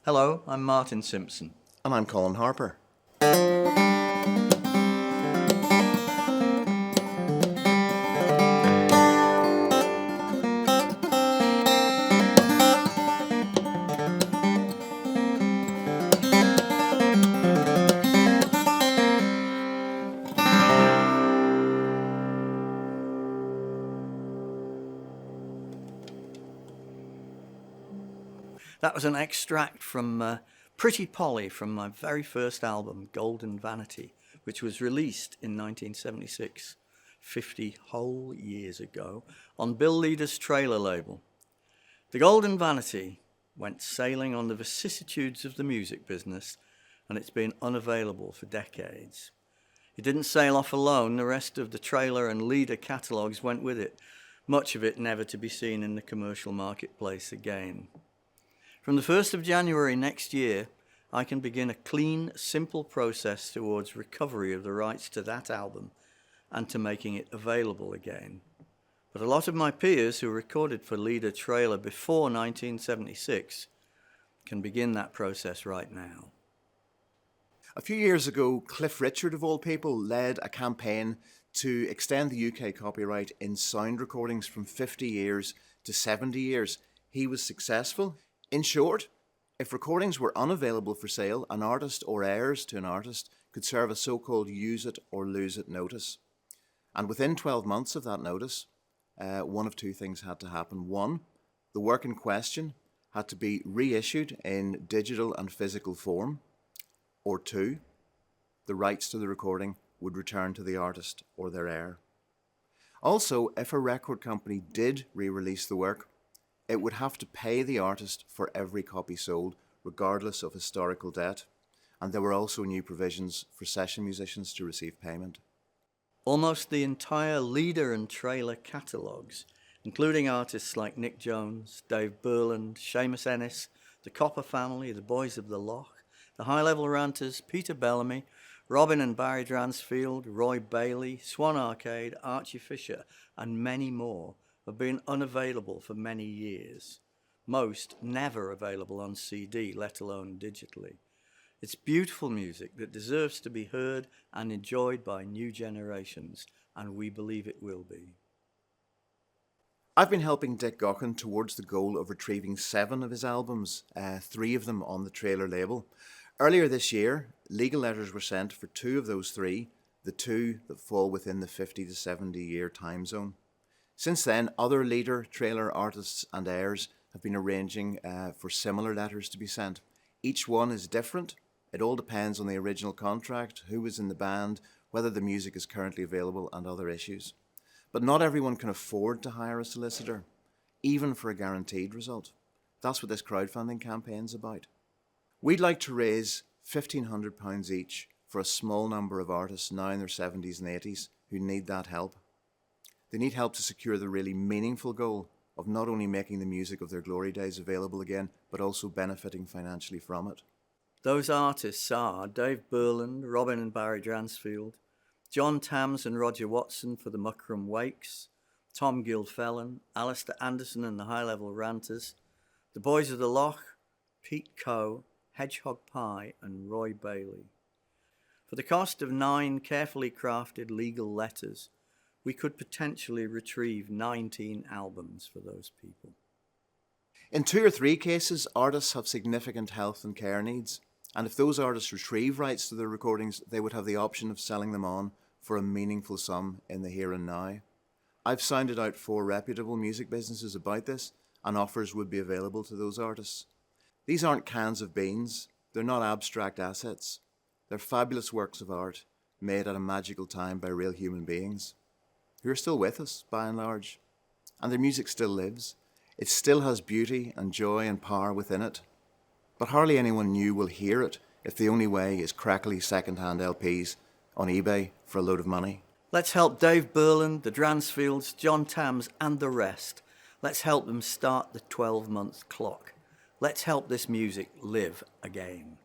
Hello, I'm Martin Simpson. And I'm Colin Harper. That was an extract from Pretty Polly from my very first album, Golden Vanity, which was released in 1976, 50 whole years ago, on Bill Leader's Trailer label. The Golden Vanity went sailing on the vicissitudes of the music business, and it's been unavailable for decades. It didn't sail off alone. The rest of the Trailer and Leader catalogues went with it, much of it never to be seen in the commercial marketplace again. From the 1st of January next year, I can begin a clean, simple process towards recovery of the rights to that album and to making it available again. But a lot of my peers who recorded for Leader Trailer before 1976 can begin that process right now. A few years ago, Cliff Richard, of all people, led a campaign to extend the UK copyright in sound recordings from 50 years to 70 years. He was successful. In short, if recordings were unavailable for sale, an artist or heirs to an artist could serve a so-called use it or lose it notice. And within 12 months of that notice, one of two things had to happen. One, the work in question had to be reissued in digital and physical form. Or two, the rights to the recording would return to the artist or their heir. Also, if a record company did re-release the work, it would have to pay the artist for every copy sold, regardless of historical debt. And there were also new provisions for session musicians to receive payment. Almost the entire Leader and Trailer catalogues, including artists like Nick Jones, Dave Burland, Seamus Ennis, the Copper Family, the Boys of the Loch, the High Level Ranters, Peter Bellamy, Robin and Barry Dransfield, Roy Bailey, Swan Arcade, Archie Fisher, and many more have been unavailable for many years. Most never available on CD, let alone digitally. It's beautiful music that deserves to be heard and enjoyed by new generations, and we believe it will be. I've been helping Dick Gaughan towards the goal of retrieving 7 of his albums, 3 of them on the Trailer label. Earlier this year, legal letters were sent for 2 of those 3, the 2 that fall within the 50 to 70 year time zone. Since then, other Leader, Trailer artists and heirs have been arranging for similar letters to be sent. Each one is different. It all depends on the original contract, who was in the band, whether the music is currently available, and other issues. But not everyone can afford to hire a solicitor, even for a guaranteed result. That's what this crowdfunding campaign's about. We'd like to raise £1,500 each for a small number of artists now in their 70s and 80s who need that help. They need help to secure the really meaningful goal of not only making the music of their glory days available again, but also benefiting financially from it. Those artists are Dave Burland, Robin and Barry Dransfield, John Tams and Roger Watson for the Muckram Wakes, Tom Gilfellon, Alistair Anderson and the High Level Ranters, the Boys of the Loch, Pete Coe, Hedgehog Pie and Roy Bailey. For the cost of 9 carefully crafted legal letters, we could potentially retrieve 19 albums for those people. In 2 or 3 cases, artists have significant health and care needs, and if those artists retrieve rights to their recordings, they would have the option of selling them on for a meaningful sum in the here and now. I've sounded out 4 reputable music businesses about this, and offers would be available to those artists. These aren't cans of beans, they're not abstract assets. They're fabulous works of art made at a magical time by real human beings who are still with us, by and large. And their music still lives. It still has beauty and joy and power within it. But hardly anyone new will hear it if the only way is crackly second-hand LPs on eBay for a load of money. Let's help Dave Burland, the Dransfields, John Tams and the rest. Let's help them start the 12-month clock. Let's help this music live again.